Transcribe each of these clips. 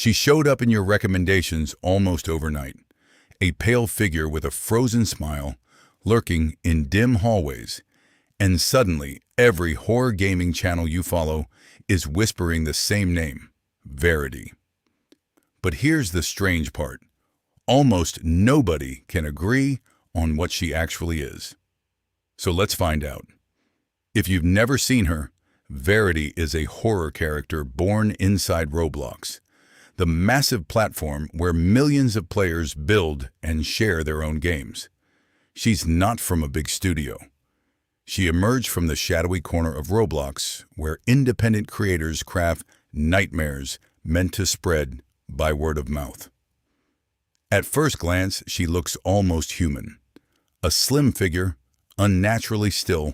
She showed up in your recommendations almost overnight, a pale figure with a frozen smile, lurking in dim hallways, and suddenly every horror gaming channel you follow is whispering the same name, Verity. But here's the strange part. Almost nobody can agree on what she actually is. So let's find out. If you've never seen her, Verity is a horror character born inside Roblox, the massive platform where millions of players build and share their own games. She's not from a big studio. She emerged from the shadowy corner of Roblox, where independent creators craft nightmares meant to spread by word of mouth. At first glance, she looks almost human. A slim figure, unnaturally still,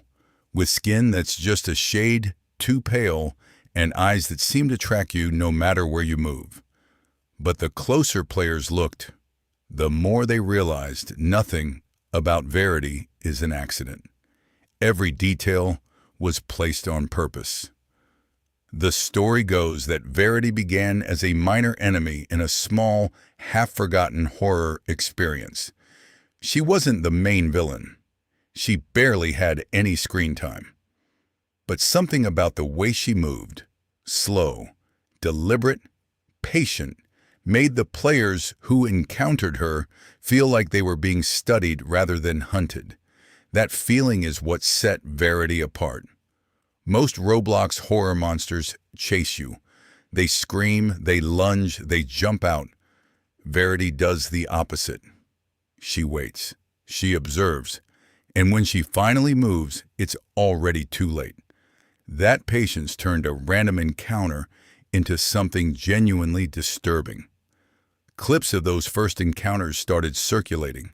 with skin that's just a shade too pale and eyes that seem to track you no matter where you move. But the closer players looked, the more they realized nothing about Verity is an accident. Every detail was placed on purpose. The story goes that Verity began as a minor enemy in a small, half-forgotten horror experience. She wasn't the main villain. She barely had any screen time. But something about the way she moved, slow, deliberate, patient, made the players who encountered her feel like they were being studied rather than hunted. That feeling is what set Verity apart. Most Roblox horror monsters chase you. They scream, they lunge, they jump out. Verity does the opposite. She waits. She observes. And when she finally moves, it's already too late. That patience turned a random encounter into something genuinely disturbing. Clips of those first encounters started circulating.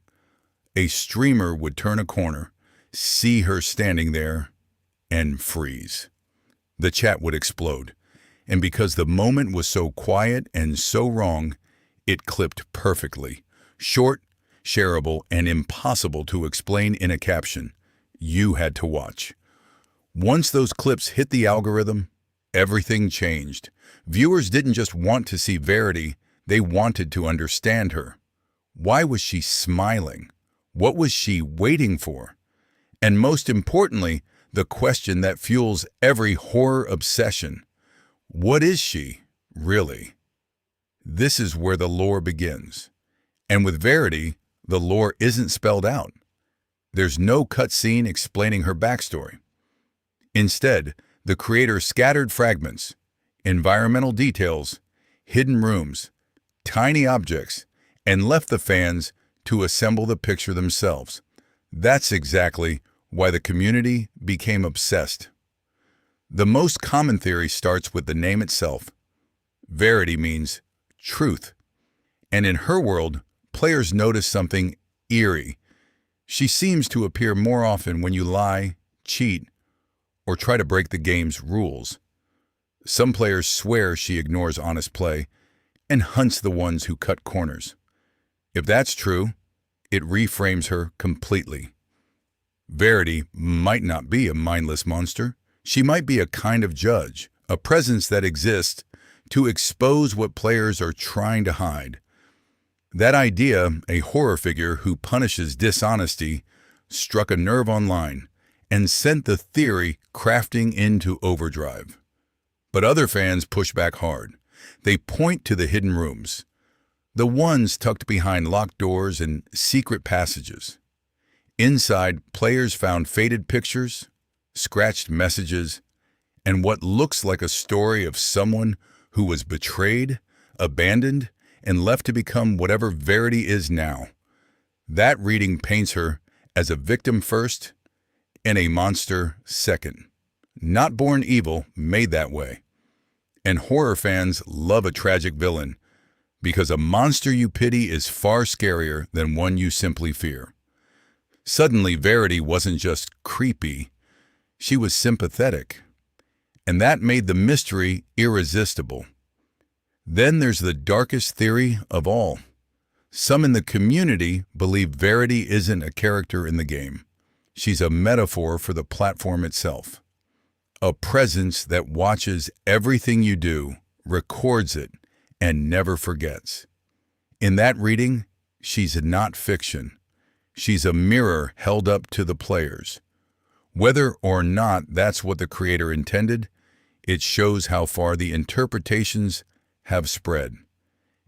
A streamer would turn a corner, see her standing there, and freeze. The chat would explode, and because the moment was so quiet and so wrong, it clipped perfectly. Short, shareable, and impossible to explain in a caption. You had to watch. Once those clips hit the algorithm, everything changed. Viewers didn't just want to see Verity, they wanted to understand her. Why was she smiling? What was she waiting for? And most importantly, the question that fuels every horror obsession. What is she, really? This is where the lore begins. And with Verity, the lore isn't spelled out. There's no cutscene explaining her backstory. Instead, the creator scattered fragments, environmental details, hidden rooms, tiny objects, and left the fans to assemble the picture themselves. That's exactly why the community became obsessed. The most common theory starts with the name itself. Verity means truth. And in her world, players notice something eerie. She seems to appear more often when you lie, cheat, or try to break the game's rules. Some players swear she ignores honest play and hunts the ones who cut corners. If that's true, it reframes her completely. Verity might not be a mindless monster. She might be a kind of judge, a presence that exists to expose what players are trying to hide. That idea, a horror figure who punishes dishonesty, struck a nerve online and sent the theory crafting into overdrive. But other fans push back hard. They point to the hidden rooms, the ones tucked behind locked doors and secret passages. Inside, players found faded pictures, scratched messages, and what looks like a story of someone who was betrayed, abandoned, and left to become whatever Verity is now. That reading paints her as a victim first and a monster second. Not born evil, made that way. And horror fans love a tragic villain because a monster you pity is far scarier than one you simply fear. Suddenly, Verity wasn't just creepy, she was sympathetic. And that made the mystery irresistible. Then there's the darkest theory of all. Some in the community believe Verity isn't a character in the game. She's a metaphor for the platform itself. A presence that watches everything you do, records it, and never forgets. In that reading, she's not fiction. She's a mirror held up to the players. Whether or not that's what the creator intended, it shows how far the interpretations have spread.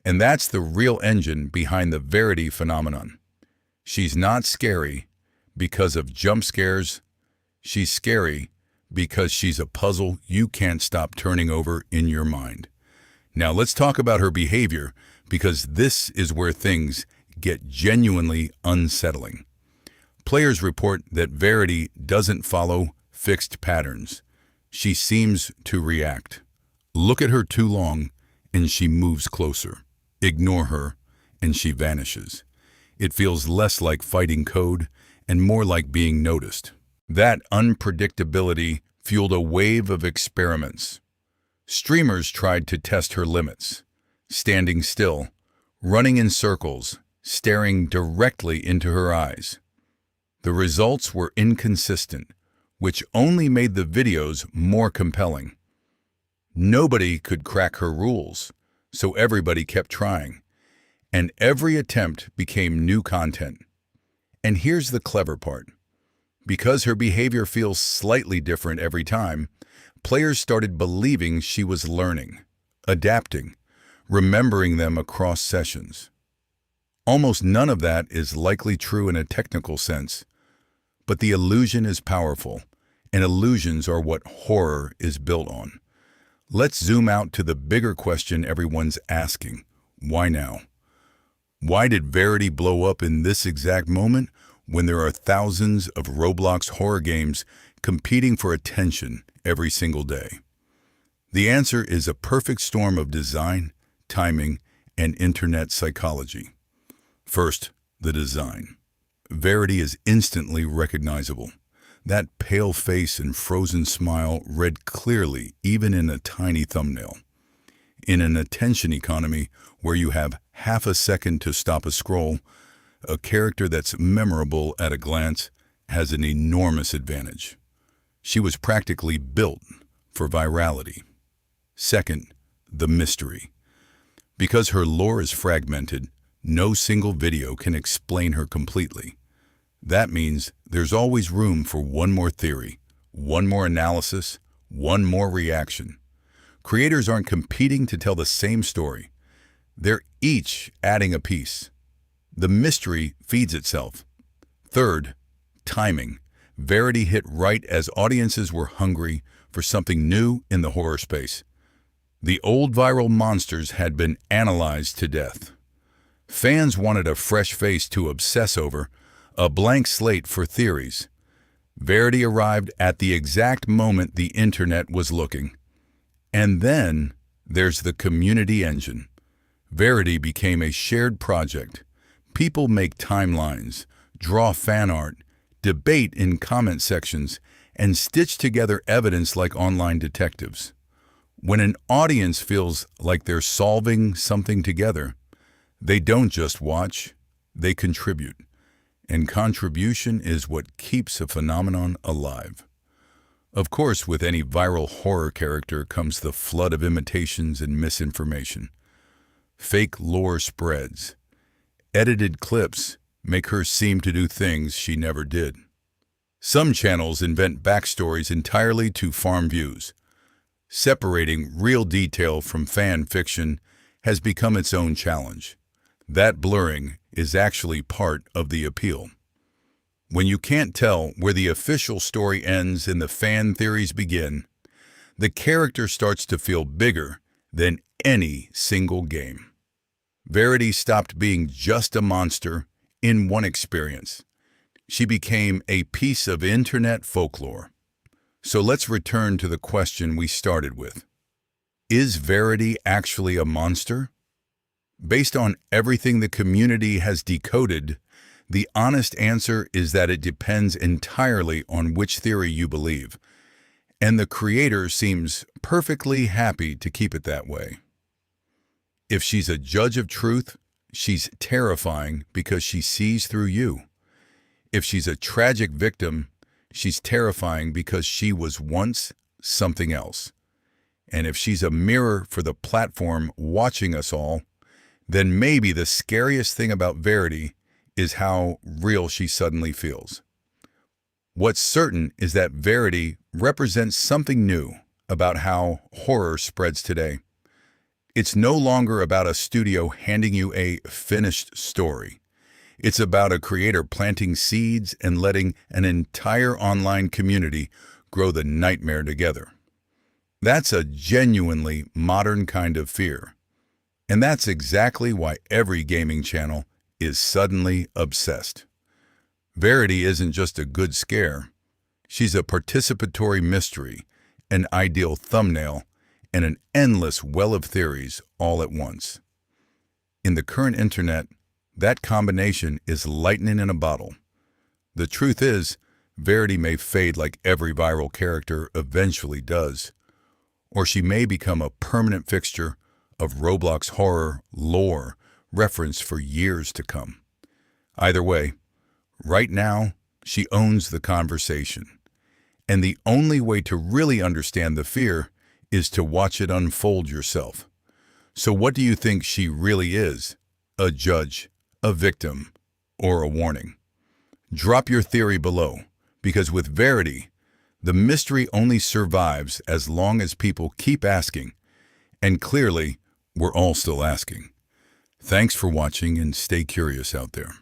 And that's the real engine behind the Verity phenomenon. She's not scary because of jump scares. She's scary because she's a puzzle you can't stop turning over in your mind. Now let's talk about her behavior, because this is where things get genuinely unsettling. Players report that Verity doesn't follow fixed patterns. She seems to react. Look at her too long, and she moves closer. Ignore her, and she vanishes. It feels less like fighting code and more like being noticed. That unpredictability fueled a wave of experiments. Streamers tried to test her limits, standing still, running in circles, staring directly into her eyes. The results were inconsistent, which only made the videos more compelling. Nobody could crack her rules, so everybody kept trying, and every attempt became new content. And here's the clever part. Because her behavior feels slightly different every time, players started believing she was learning, adapting, remembering them across sessions. Almost none of that is likely true in a technical sense, but the illusion is powerful, and illusions are what horror is built on. Let's zoom out to the bigger question everyone's asking. Why now? Why did Verity blow up in this exact moment when there are thousands of Roblox horror games competing for attention every single day? The answer is a perfect storm of design, timing, and internet psychology. First, the design. Verity is instantly recognizable. That pale face and frozen smile read clearly even in a tiny thumbnail. In an attention economy where you have half a second to stop a scroll, a character that's memorable at a glance has an enormous advantage. She was practically built for virality. Second, the mystery. Because her lore is fragmented, no single video can explain her completely. That means there's always room for one more theory, one more analysis, one more reaction. Creators aren't competing to tell the same story. They're each adding a piece. The mystery feeds itself. Third, timing. Verity hit right as audiences were hungry for something new in the horror space. The old viral monsters had been analyzed to death. Fans wanted a fresh face to obsess over, a blank slate for theories. Verity arrived at the exact moment the internet was looking. And then there's the community engine. Verity became a shared project. People make timelines, draw fan art, debate in comment sections, and stitch together evidence like online detectives. When an audience feels like they're solving something together, they don't just watch, they contribute. And contribution is what keeps a phenomenon alive. Of course, with any viral horror character comes the flood of imitations and misinformation. Fake lore spreads. Edited clips make her seem to do things she never did. Some channels invent backstories entirely to farm views. Separating real detail from fan fiction has become its own challenge. That blurring is actually part of the appeal. When you can't tell where the official story ends and the fan theories begin, the character starts to feel bigger than any single game. Verity stopped being just a monster in one experience. She became a piece of internet folklore. So let's return to the question we started with. Is Verity actually a monster? Based on everything the community has decoded, the honest answer is that it depends entirely on which theory you believe, and the creator seems perfectly happy to keep it that way. If she's a judge of truth, she's terrifying because she sees through you. If she's a tragic victim, she's terrifying because she was once something else. And if she's a mirror for the platform watching us all, then maybe the scariest thing about Verity is how real she suddenly feels. What's certain is that Verity represents something new about how horror spreads today. It's no longer about a studio handing you a finished story. It's about a creator planting seeds and letting an entire online community grow the nightmare together. That's a genuinely modern kind of fear. And that's exactly why every gaming channel is suddenly obsessed. Verity isn't just a good scare. She's a participatory mystery, an ideal thumbnail, and an endless well of theories all at once. In the current internet, that combination is lightning in a bottle. The truth is, Verity may fade like every viral character eventually does, or she may become a permanent fixture of Roblox horror lore referenced for years to come. Either way, right now, she owns the conversation. And the only way to really understand the fear is to watch it unfold yourself. So what do you think she really is? A judge, a victim, or a warning? Drop your theory below, because with Verity, the mystery only survives as long as people keep asking, and clearly, we're all still asking. Thanks for watching and stay curious out there.